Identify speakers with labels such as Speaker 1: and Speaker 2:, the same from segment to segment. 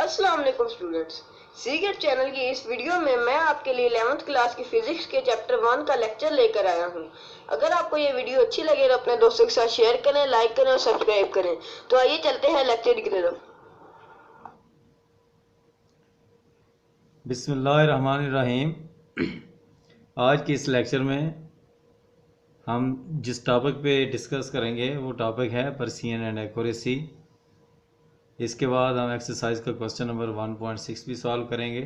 Speaker 1: अस्सलाम वालेकुम students. Seagate channel की इस वीडियो में मैं आपके लिए 11th क्लास की फिजिक्स के चैप्टर 1 का लेक्चर लेकर आया हूं। अगर आपको ये वीडियो अच्छी लगे तो अपने दोस्तों के साथ शेयर करें, लाइक करें और सब्सक्राइब करें। तो आइए चलते हैं लेक्चर की तरफ।
Speaker 2: बिस्मिल्लाहिर्रहमानिर्रहीम। आज के इस लेक्चर में हम जिस टॉपिक पे डिस्कस करेंगे वो टॉपिक है पर्सियन एंड एक्यूरेसी। इसके बाद हम एक्सरसाइज का क्वेश्चन नंबर 1.6 भी सॉल्व करेंगे।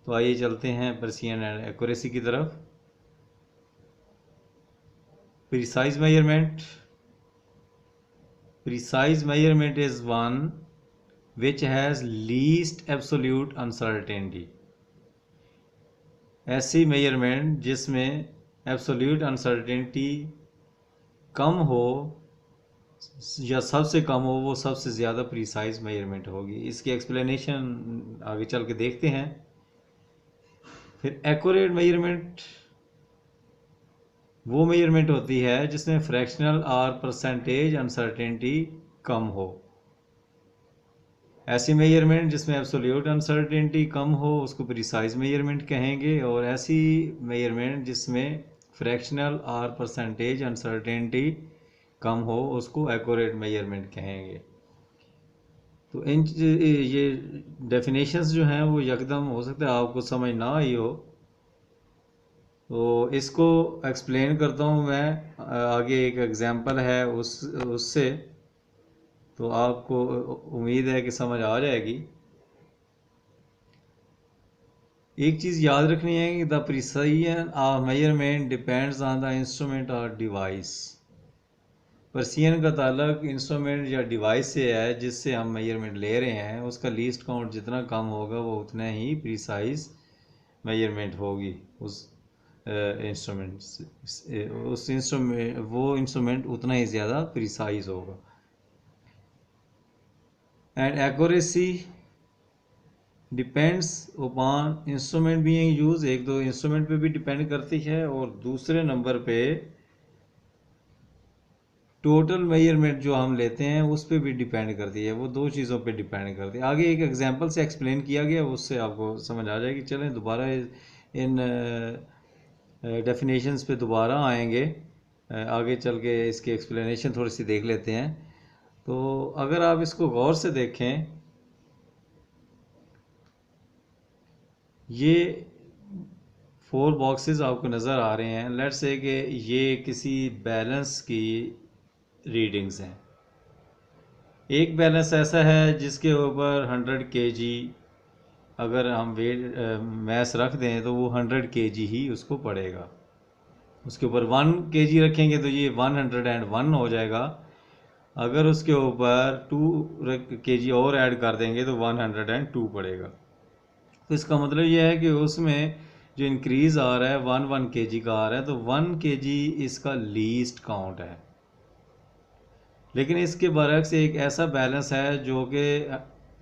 Speaker 2: तो आइए चलते हैं पर्सियन एंड एक्यूरेसी की तरफ। Precise measurement is one which has least absolute uncertainty। ऐसी मेजरमेंट जिसमें एब्सोल्यूट अनसर्टेनिटी कम हो या सबसे कम हो, वो सबसे ज़्यादा प्रिसाइज मेजरमेंट होगी। इसकी एक्सप्लेनेशन आगे चल के देखते हैं। फिर एक्यूरेट मेजरमेंट वो मेजरमेंट होती है जिसमें फ्रैक्शनल और परसेंटेज अनसर्टेनिटी कम हो। ऐसी मेजरमेंट जिसमें एब्सोल्यूट अनसर्टेनिटी कम हो उसको प्रिसाइज मेजरमेंट कहेंगे, और ऐसी मेजरमेंट जिसमें फ्रैक्शनल और परसेंटेज अनसर्टेनिटी कम हो उसको एक्यूरेट मेजरमेंट कहेंगे। तो इन ये डेफिनेशंस जो हैं वो यकदम हो सकता है आपको समझ ना आई हो, तो इसको एक्सप्लेन करता हूँ मैं। आगे एक एग्जांपल है उससे, तो आपको उम्मीद है कि समझ आ जाएगी। एक चीज़ याद रखनी है कि the precision of measurement depends on the instrument और डिवाइस। प्रिसिजन का ताल्लुक इंस्ट्रूमेंट या डिवाइस से है जिससे हम मेजरमेंट ले रहे हैं। उसका लीस्ट काउंट जितना कम होगा वो उतना ही प्रिसाइज मेजरमेंट होगी। उस इंस्ट्रूमेंट उतना ही ज़्यादा प्रिसाइज होगा। And accuracy depends upon instrument being use. एक दो इंस्ट्रूमेंट पे भी डिपेंड करती है, और दूसरे नंबर पे टोटल मेजरमेंट जो हम लेते हैं उस पर भी डिपेंड करती है। वो दो चीज़ों पे डिपेंड करती है। आगे एक एग्जांपल से एक्सप्लेन किया गया, उससे आपको समझ आ जाएगी। चलें दोबारा इन डेफिनेशंस पे दोबारा आएंगे। आगे चल के इसकी एक्सप्लेनेशन थोड़ी सी देख लेते हैं। तो अगर आप इसको गौर से देखें, ये 4 बॉक्सेस आपको नज़र आ रहे हैं। लेट्स से कि ये किसी बैलेंस की रीडिंग्स हैं। एक बैलेंस ऐसा है जिसके ऊपर 100 kg अगर हम वेट मैस रख दें तो वो 100 kg ही उसको पड़ेगा। उसके ऊपर 1 kg रखेंगे तो ये 101 हो जाएगा। अगर उसके ऊपर 2 kg और ऐड कर देंगे तो 102 पड़ेगा। तो इसका मतलब ये है कि उसमें जो इंक्रीज़ आ रहा है 1 kg का आ रहा है, तो 1 kg इसका लीस्ट काउंट है। लेकिन इसके बरक्स एक ऐसा बैलेंस है जो कि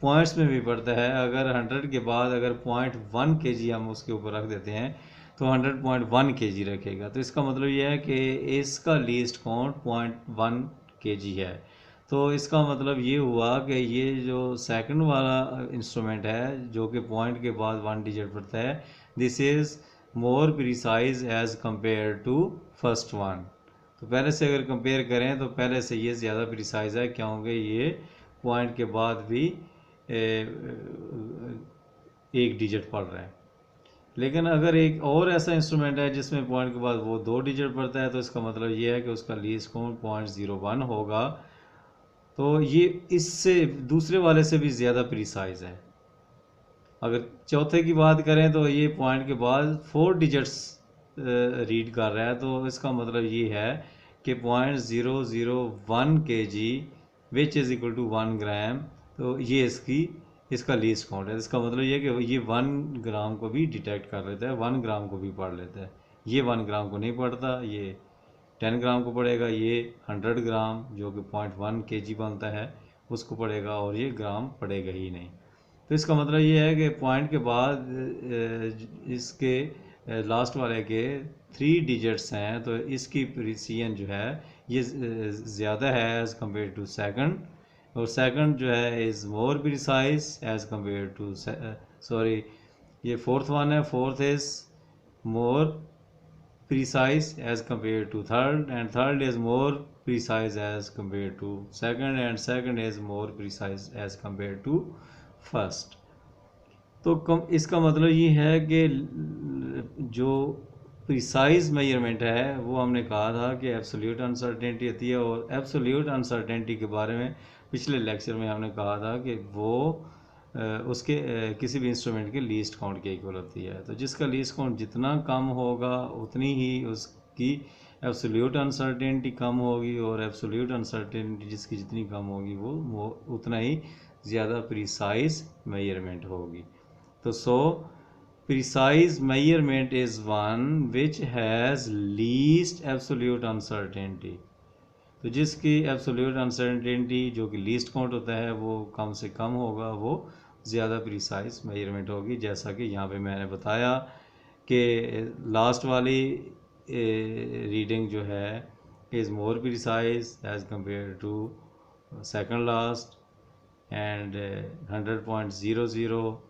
Speaker 2: पॉइंट्स में भी पड़ता है। अगर 100 के बाद अगर 0.1 kg हम उसके ऊपर रख देते हैं तो 100.1 kg रखेगा। तो इसका मतलब ये है कि इसका लीस्ट काउंट 0.1 kg है। तो इसका मतलब ये हुआ कि ये जो सेकंड वाला इंस्ट्रूमेंट है जो कि पॉइंट के बाद 1 डिजिट पड़ता है, this is more precise as compare to first one. तो पहले से अगर कंपेयर करें तो पहले से ये ज़्यादा प्रिसाइज है, क्योंकि ये पॉइंट के बाद भी एक डिजिट पड़ रहा है। लेकिन अगर एक और ऐसा इंस्ट्रूमेंट है जिसमें पॉइंट के बाद वो 2 डिजिट पड़ता है, तो इसका मतलब ये है कि उसका लीस्ट काउंट 0.01 होगा। तो ये इससे दूसरे वाले से भी ज़्यादा प्रिसाइज है। अगर चौथे की बात करें तो ये पॉइंट के बाद 4 डिजिट्स रीड कर रहा है, तो इसका मतलब ये है कि 0.001 kg which is equal to 1 gram. तो ये इसका लीस्ट काउंट है। इसका मतलब ये है कि ये 1 ग्राम को भी डिटेक्ट कर लेता है, 1 ग्राम को भी पढ़ लेता है। ये 1 ग्राम को नहीं पढ़ता, ये 10 ग्राम को पड़ेगा। ये 100 ग्राम जो कि 0.1 kg बनता है उसको पड़ेगा, और ये ग्राम पड़ेगा ही नहीं। तो इसका मतलब ये है कि पॉइंट के बाद इसके लास्ट वाले के 3 डिजिट्स हैं, तो इसकी प्रिसिजन जो है ये ज़्यादा है एज़ कम्पेयर टू सेकंड और सेकंड जो है is more precise as compare to, sorry ये फोर्थ वन है, fourth is more precise as compared to third, and third is more precise as compared to second, and second is more precise as compared to first. तो इसका मतलब ये है कि जो precise measurement है वो हमने कहा था कि एब्सोल्यूट अनसर्टेनिटी होती है, और एब्सोल्यूट अनसर्टेनिटी के बारे में पिछले लेक्चर में हमने कहा था कि वो उसके किसी भी इंस्ट्रूमेंट के लीस्ट काउंट के इक्वल होती है। तो जिसका लीस्ट काउंट जितना कम होगा उतनी ही उसकी एब्सोल्यूट अनसर्टेनिटी कम होगी, और एब्सोल्यूट अनसर्टेनिटी जिसकी जितनी कम होगी वो उतना ही ज़्यादा प्रिसाइज मेजरमेंट होगी। तो सो precise measurement is one which has least absolute uncertainty। तो जिसकी एब्सोल्यूट अनसर्टेनिटी जो कि लीस्ट काउंट होता है वो कम से कम होगा, वो ज़्यादा प्रिसाइज मेजरमेंट होगी। जैसा कि यहाँ पे मैंने बताया कि लास्ट वाली रीडिंग जो है is more precise as compare to second last, and 100.00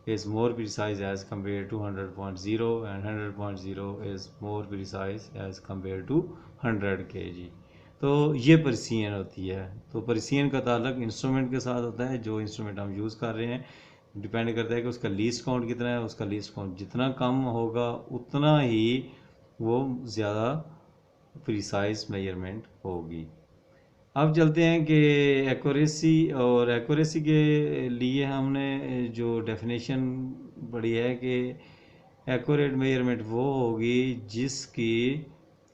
Speaker 2: is more precise as compared to 100.0, and 100.0 is more precise as compared to 100 kg। तो ये प्रिसीजन होती है। तो प्रिसीजन का ताल्लुक इंस्ट्रूमेंट के साथ होता है, जो इंस्ट्रूमेंट हम यूज़ कर रहे हैं डिपेंड करता है कि उसका लीस्ट काउंट कितना है। उसका लीस्ट काउंट जितना कम होगा उतना ही वो ज़्यादा प्रिसाइज मेजरमेंट होगी। अब चलते हैं कि एक्यूरेसी, और एक्यूरेसी के लिए हमने जो डेफिनेशन पढ़ी है कि एक्यूरेट मेजरमेंट वो होगी जिसकी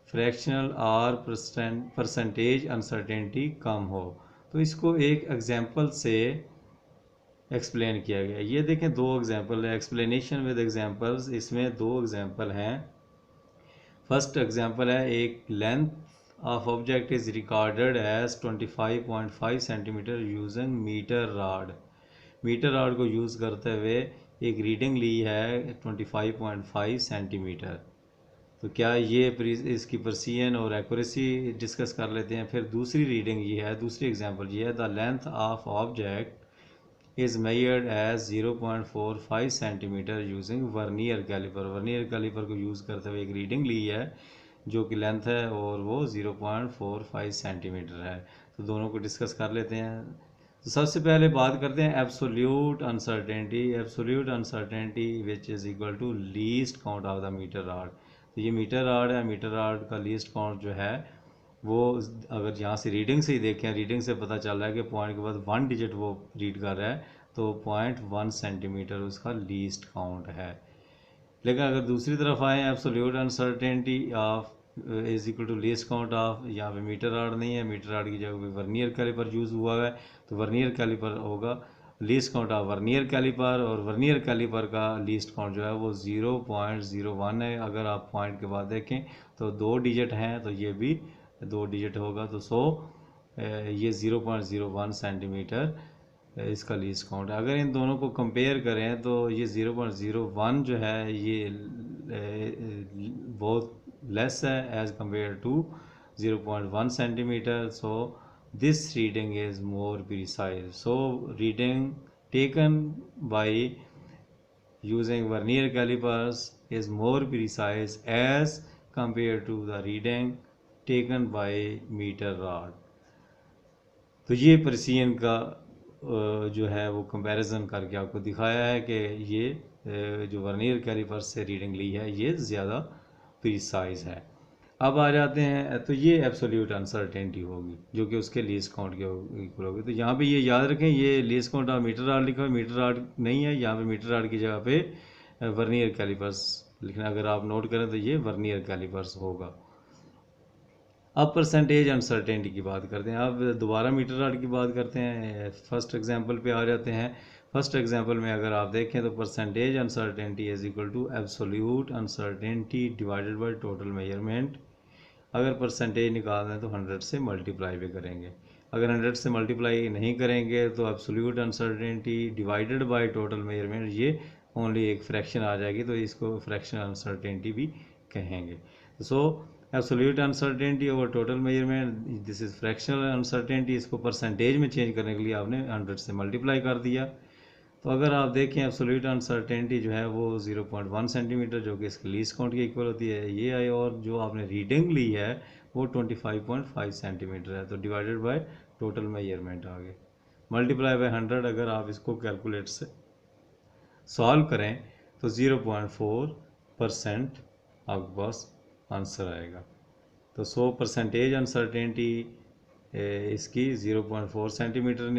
Speaker 2: फ्रैक्शनल और परसेंटेज अनसर्टेनिटी कम हो। तो इसको एक एग्जांपल से एक्सप्लेन किया गया। ये देखें दो एग्जांपल है, एक्सप्लेनेशन विद एग्जांपल्स, इसमें दो एग्जांपल हैं। फर्स्ट एग्जांपल है, एक length of object is recorded as 25.5 centimetre using metre rod. Metre rod को यूज़ करते हुए एक रीडिंग ली है 25.5 सेंटीमीटर। तो क्या ये इसकी प्रिसीजन और एक्यूरेसी डिस्कस कर लेते हैं। फिर दूसरी रीडिंग ये है, दूसरी एग्जांपल ये है, the length of object is measured as 0.45 centimetre using vernier calliper. Vernier calliper को यूज़ करते हुए एक रीडिंग ली है जो कि लेंथ है और वो 0.45 सेंटीमीटर है। तो दोनों को डिस्कस कर लेते हैं। तो सबसे पहले बात करते हैं absolute uncertainty. Absolute uncertainty which is equal to least count of the metre rod. तो ये मीटर रॉड है, मीटर रॉड का लीस्ट काउंट जो है वो अगर यहाँ से रीडिंग से ही देखें, रीडिंग से पता चल रहा है कि पॉइंट के बाद 1 डिजिट वो रीड कर रहा है, तो 0.1 सेंटीमीटर उसका लीस्ट काउंट है। लेकिन अगर दूसरी तरफ आए, absolute uncertainty of is equal to least count of, यहाँ पे मीटर रॉड नहीं है, मीटर रॉड की जगह पे वर्नियर कैलिपर यूज़ हुआ है, तो वर्नियर कैलिपर होगा least count of vernier calliper, और वर्नियर कैलिपर का लीस्ट काउंट जो है वो 0.01 है। अगर आप पॉइंट के बाद देखें तो 2 डिजिट हैं, तो ये भी 2 डिजिट होगा। तो ये 0.01 सेंटीमीटर इसका लीस्ट काउंट है। अगर इन दोनों को कंपेयर करें तो ये 0.01 जो है ये बहुत लेस है as compare to 0.1 centimetre. So this reading is more precise. So reading taken by using vernier callipers is more precise as compare to the reading taken by metre rod. तो ये प्रिसीजन का जो है वो comparison करके आपको दिखाया है कि ये जो वर्नियर कैलिपर्स से रीडिंग ली है ये ज़्यादा प्रिसाइज है। अब आ जाते हैं, तो ये एब्सोल्यूट अनसर्टेनिटी होगी जो कि उसके लीस्ट काउंट के इक्वल होगी। तो यहाँ पे ये याद रखें, ये least count of metre rod लिखा है, मीटर रॉड नहीं है, यहाँ पे मीटर रॉड की जगह पे वर्नियर कैलिपर्स लिखना। अगर आप नोट करें तो ये वर्नियर कैलिपर्स होगा। अब परसेंटेज अनसर्टेनिटी की बात करते हैं। अब दोबारा मीटर रॉड की बात करते हैं, फर्स्ट एग्जांपल पे आ जाते हैं। फर्स्ट एग्जांपल में अगर आप देखें तो percentage uncertainty is equal to absolute uncertainty divided by total measurement. अगर परसेंटेज निकाल दें तो 100 से मल्टीप्लाई भी करेंगे। अगर 100 से मल्टीप्लाई नहीं करेंगे तो absolute uncertainty divided by total measurement ये ओनली एक फ्रैक्शन आ जाएगी, तो इसको फ्रैक्शन अनसर्टेनिटी भी कहेंगे। सो absolute uncertainty over total measurement, this is fractional uncertainty. इसको परसेंटेज में चेंज करने के लिए आपने 100 से मल्टीप्लाई कर दिया। तो अगर आप देखें एब्सोल्यूट अनसर्टेनिटी जो है वो 0.1 सेंटीमीटर जो कि इसके लीस्ट काउंट के इक्वल होती है ये आई, और जो आपने रीडिंग ली है वो 25.5 सेंटीमीटर है। तो डिवाइडेड बाय टोटल मेजरमेंट आ गए, मल्टीप्लाई बाय 100। अगर आप इसको कैलकुलेट से सॉल्व करें तो 0.4% आपके पास आंसर आएगा। तो 100% अनसर्टेनिटी इसकी 0.4 सेंटीमीटर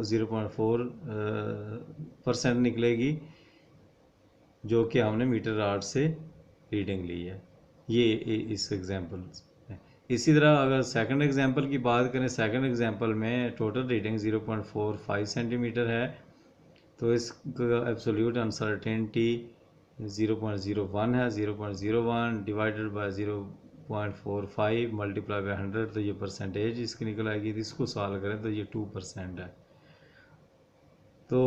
Speaker 2: 0.4% निकलेगी, जो कि हमने मीटर आर्ट से रीडिंग ली है। ये इस एग्जांपल। इसी तरह अगर सेकंड एग्जांपल की बात करें, सेकंड एग्जांपल में टोटल रीडिंग 0.45 सेंटीमीटर है। तो इसका एब्सोल्यूट अनसर्टेनिटी 0.01 है। 0.01 डिवाइडेड बाय 0.45 मल्टीप्लाई बाय 100, तो ये परसेंटेज इसकी निकल आएगी। तो इसको सॉल्व करें तो ये 2% है। तो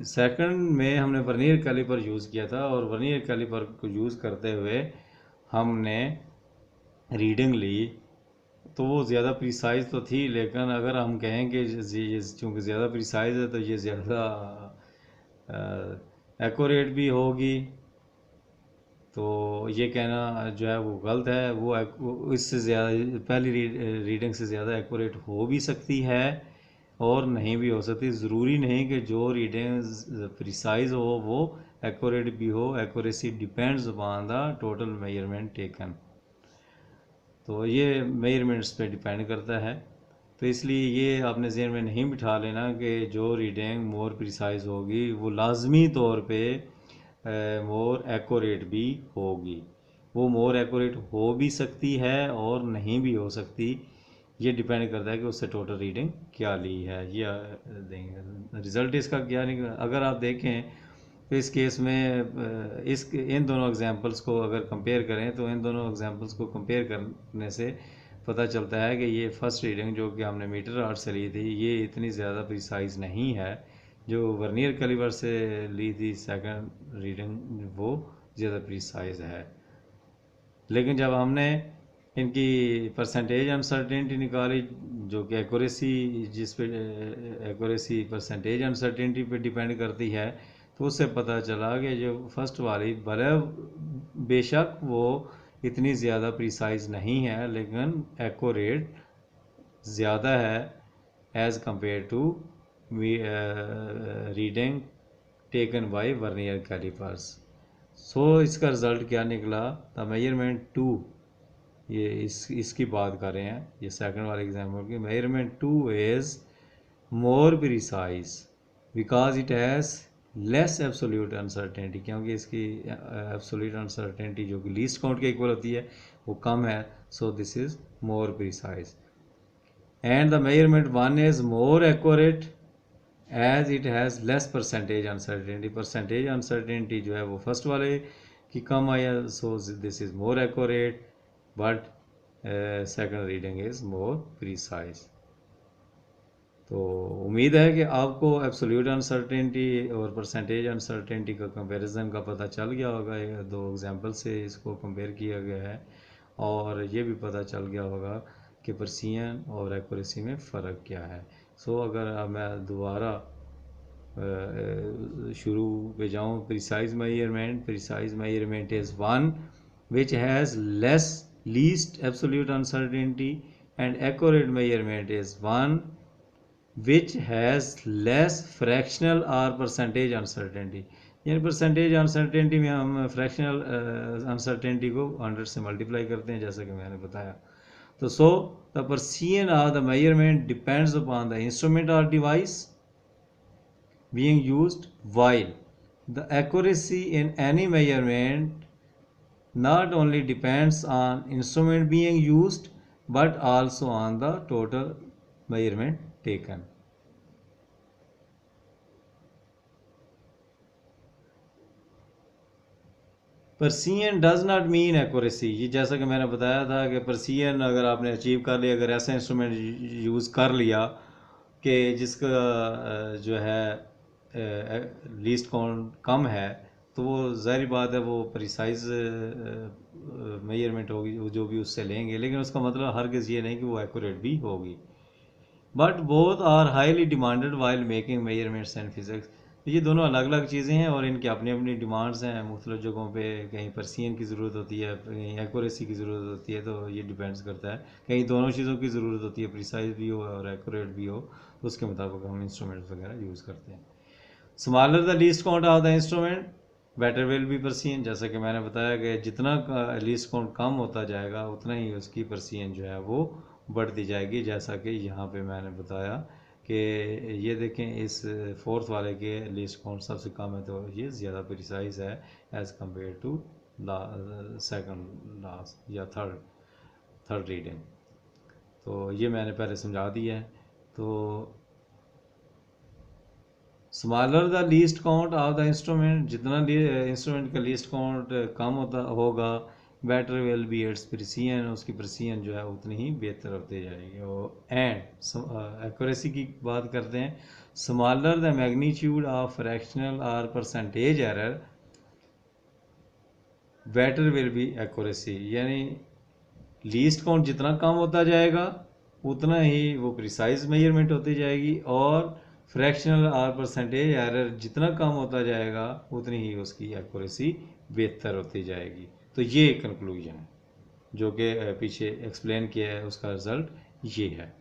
Speaker 2: सेकंड में हमने वर्नियर कैलिपर यूज़ किया था, और वर्नियर कैलिपर को यूज़ करते हुए हमने रीडिंग ली। तो वो ज़्यादा प्रिसाइज तो थी, लेकिन अगर हम कहें कि चूँकि ज़्यादा प्रिसाइज है तो ये ज़्यादा एक्यूरेट भी होगी, तो ये कहना जो है वो गलत है। वो इससे ज़्यादा पहली रीडिंग से ज़्यादा एक्यूरेट हो भी सकती है और नहीं भी हो सकती। ज़रूरी नहीं कि जो रीडिंग प्रिसाइज हो वो एक्यूरेट भी हो। Accuracy depends upon the total measurement taken. तो ये मेजरमेंट्स पे डिपेंड करता है। तो इसलिए ये आपने ज़हन में नहीं बिठा लेना कि जो रीडिंग मोर प्रिसाइज होगी वो लाजमी तौर पे मोर एक्यूरेट भी होगी। वो मोर एक्यूरेट हो भी सकती है और नहीं भी हो सकती। ये डिपेंड करता है कि उससे टोटल रीडिंग क्या ली है, ये देंगे रिज़ल्ट इसका क्या निकला। अगर आप देखें तो इस केस में इन दोनों एग्जांपल्स को अगर कंपेयर करें तो इन दोनों एग्जांपल्स को कंपेयर करने से पता चलता है कि ये फर्स्ट रीडिंग जो कि हमने मीटर आर्ट से ली थी ये इतनी ज़्यादा प्रिसाइज नहीं है। जो वर्नियर कैलिपर से ली थी सेकंड रीडिंग वो ज़्यादा प्रिसाइज है। लेकिन जब हमने इनकी परसेंटेज अनसर्टेनिटी निकाली, जो कि एक्यूरेसी जिस पे एक्यूरेसी परसेंटेज अनसर्टेनिटी पे डिपेंड करती है, तो उससे पता चला कि जो फर्स्ट वाली भले बेशक वो इतनी ज़्यादा प्रिसाइज नहीं है लेकिन एक्यूरेट ज़्यादा है as compare to reading taken by vernier callipers. So इसका रिज़ल्ट क्या निकला? द मेजरमेंट 2, ये इसकी बात कर रहे हैं, ये सेकंड वाले एग्जाम्पल की। Measurement 2 is more precise because it has less absolute uncertainty, क्योंकि इसकी एब्सोल्यूट अनसर्टेनिटी जो कि लीस्ट काउंट के इक्वल होती है वो कम है। So this is more precise. And the measurement 1 is more accurate as it has less percentage uncertainty. Percentage uncertainty जो है वो फर्स्ट वाले की कम आया, so this is more accurate, but second reading is more precise. तो उम्मीद है कि आपको एब्सोल्यूट अनसर्टेनिटी और परसेंटेज अनसर्टेनिटी का कंपैरिजन का पता चल गया होगा। ये दो एग्जांपल से इसको कंपेयर किया गया है, और ये भी पता चल गया होगा कि प्रिसिजन और एक्यूरेसी में फ़र्क क्या है। सो अगर मैं दोबारा शुरू पे जाऊँ, precise measurement is one which has least absolute uncertainty, and accurate measurement is one which has less fractional और परसेंटेज अनसर्टेनिटी। यानी परसेंटेज अनसर्टेनिटी में हम फ्रैक्शनल अनसर्टेनिटी को 100 से मल्टीप्लाई करते हैं, जैसा कि मैंने बताया। तो so the precision of the measurement depends upon the instrument और device being used, while the accuracy in any measurement not only depends on instrument being used but also on the total measurement taken. Precision does not mean accuracy. ये जैसा कि मैंने बताया था कि precision अगर आपने अचीव कर लिया, अगर ऐसा इंस्ट्रूमेंट यूज़ कर लिया कि जिसका जो है लीस्ट काउंट कम है, तो वो ज़ाहिर बात है वो प्रिसाइज मेजरमेंट होगी जो भी उससे लेंगे, लेकिन उसका मतलब हरगिज़ ये नहीं कि वो एक्यूरेट भी होगी। But both are highly demanded while making measurements and physics. ये दोनों अलग अलग चीज़ें हैं और इनकी अपनी अपनी डिमांड्स हैं मुख्तलिफ़ जगहों पे। कहीं परसियन की ज़रूरत होती है, कहीं एक्यूरेसी की ज़रूरत होती है, तो ये डिपेंड्स करता है। कहीं दोनों चीज़ों की ज़रूरत होती है, प्रिसाइज भी हो और एक्यूरेट भी हो, तो उसके मुताबिक हम इंस्ट्रूमेंट्स वगैरह यूज़ करते हैं। Smaller the least count of the instrument better will B Persian. जैसा कि मैंने बताया कि जितना लीस्ट काउंट कम होता जाएगा उतना ही उसकी परसियन जो है वो बढ़ती जाएगी। जैसा कि यहाँ पे मैंने बताया कि ये देखें इस फोर्थ वाले के लीस्ट काउंट सबसे कम है, तो ये ज़्यादा प्रिसाइज है as compare to second last या थर्ड रीडिंग। तो ये मैंने पहले समझा दिया है। तो smaller the least count of the instrument, जितना इंस्ट्रूमेंट का लीस्ट काउंट कम होता होगा, better will be its precision, उसकी प्रिसिजन जो है उतनी ही बेहतर होती जाएगी। और एंड एक्यूरेसी की बात करते हैं, smaller the magnitude of fractional और percentage error better will be accuracy. यानी लीस्ट काउंट जितना कम होता जाएगा उतना ही वो प्रिसाइज मेजरमेंट होती जाएगी, और फ्रैक्शनल और परसेंटेज एरर जितना कम होता जाएगा उतनी ही उसकी एक्यूरेसी बेहतर होती जाएगी। तो ये कंक्लूजन है जो कि पीछे एक्सप्लेन किया है, उसका रिजल्ट ये है।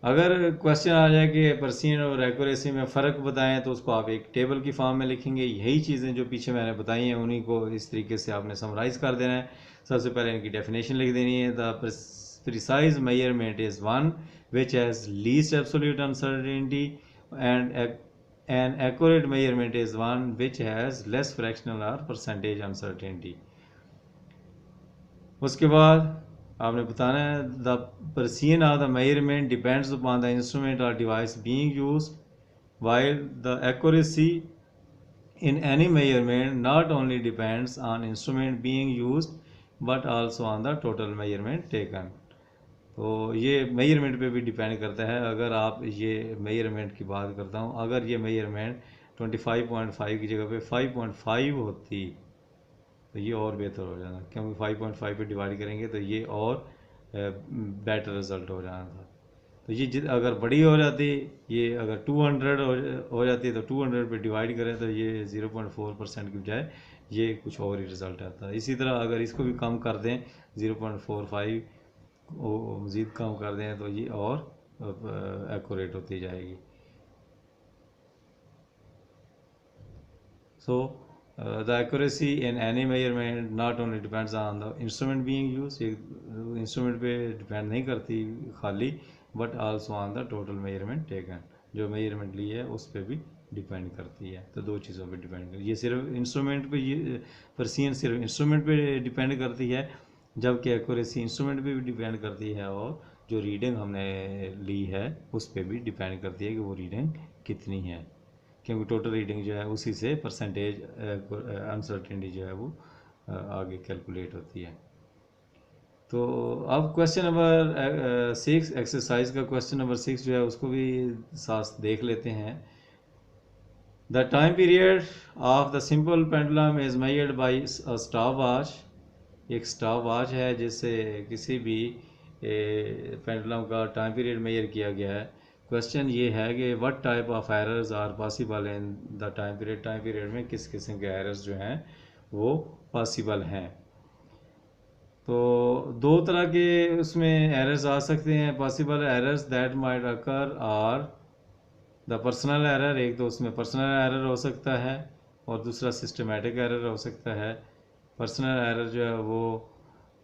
Speaker 2: अगर क्वेश्चन आ जाए कि परसियन और एक्यूरेसी में फ़र्क बताएं, तो उसको आप एक टेबल की फॉर्म में लिखेंगे। यही चीज़ें जो पीछे मैंने बताई हैं उन्हीं को इस तरीके से आपने समराइज़ कर देना है। सबसे पहले इनकी डेफिनेशन लिख देनी है। The precise measurement is one which has least absolute uncertainty, and an accurate measurement is one which has less fractional और परसेंटेज अनसर्टेनिटी। उसके बाद आपने बताना है the precision of the measurement depends upon the instrument or device being used, while the accuracy in any measurement not only depends on instrument being used but also on the total measurement taken। तो ये measurement पे भी depend करता है। अगर आप ये measurement की बात करता हूँ, अगर ये मेजरमेंट 25.5 की जगह पे 5.5 होती तो ये और बेहतर हो जाना, क्योंकि 5.5 पे डिवाइड करेंगे तो ये और बेटर रिज़ल्ट हो जाना था। तो ये अगर बड़ी हो जाती, ये अगर 200 हो जाती तो 200 पे डिवाइड करें तो ये 0.4% की बजाय ये कुछ और ही रिज़ल्ट आता है। इसी तरह अगर इसको भी कम कर दें 0.45 मज़ीद कम कर दें तो ये और एक्यूरेट होती जाएगी। So the accuracy in any measurement not only depends on the instrument being used, instrument पे डिपेंड नहीं करती खाली, but also on the total measurement taken, जो मेजरमेंट ली है उस पर भी डिपेंड करती है। तो दो चीज़ों पे डिपेंड करती है। ये सिर्फ इंस्ट्रूमेंट पे, ये परसियन सिर्फ इंस्ट्रूमेंट पे डिपेंड करती है, जबकि एक्यूरेसी इंस्ट्रूमेंट पे भी डिपेंड करती है, और जो रीडिंग हमने ली है उस पर भी डिपेंड करती है कि वो रीडिंग कितनी है, क्योंकि टोटल रीडिंग जो है उसी से परसेंटेज अनसर्टेनिटी जो है वो आगे कैलकुलेट होती है। तो अब क्वेश्चन नंबर 6, एक्सरसाइज का क्वेश्चन नंबर 6 जो है उसको भी साथ देख लेते हैं। The time period of the simple pendulum is measured by a stop watch. एक स्टॉप वॉच है जिससे किसी भी पेंडुलम का टाइम पीरियड मेजर किया गया है। क्वेश्चन ये है कि what type of errors are possible in the time period. Time period में किस किस्म के एरर्स जो हैं वो पॉसिबल हैं। तो दो तरह के उसमें एरर्स आ सकते हैं। Possible errors that might occur are the personal error. एक तो उसमें पर्सनल एरर हो सकता है और दूसरा सिस्टमेटिक एरर हो सकता है। पर्सनल एरर जो है वो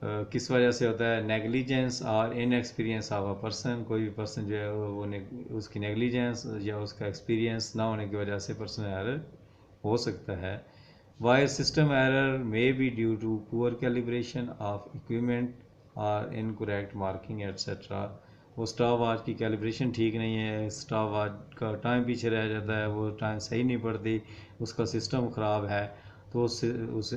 Speaker 2: किस वजह से होता है, नेग्लिजेंस और इनएक्सपीरियंस ऑफ अ पर्सन। कोई भी पर्सन जो है वो उसकी नेग्लिजेंस या उसका एक्सपीरियंस ना होने की वजह से पर्सनल एरर हो सकता है। While system error may be due to poor calibration of equipment और इनकरेक्ट मार्किंग एट्सेट्रा। वो स्टॉप वॉच की कैलिब्रेशन ठीक नहीं है, स्टॉप वॉच का टाइम पीछे रह जाता है, वो टाइम सही नहीं पड़ती, उसका सिस्टम ख़राब है, तो उस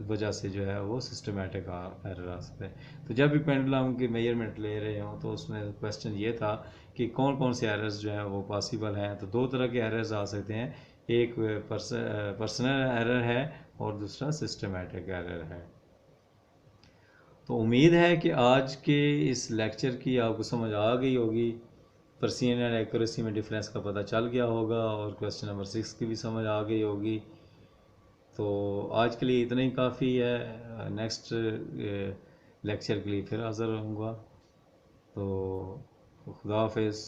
Speaker 2: वजह से जो है वो सिस्टमेटिक एरर आ सकता है। तो जब भी पेंडुलम की मेजरमेंट ले रहे हों तो उसमें क्वेश्चन ये था कि कौन कौन से एरर्स जो हैं वो पॉसिबल हैं। तो दो तरह के एरर्स आ सकते हैं। एक पर्सनल एरर है और दूसरा सिस्टमेटिक एरर है। तो उम्मीद है कि आज के इस लेक्चर की आपको समझ आ गई होगी, प्रिसिजन एंड एक्यूरेसी में डिफरेंस का पता चल गया होगा और क्वेश्चन नंबर 6 की भी समझ आ गई होगी। तो आज के लिए इतना ही काफ़ी है। नेक्स्ट लेक्चर के लिए फिर हाज़िर रहूँगा। तो खुदा हाफिज़।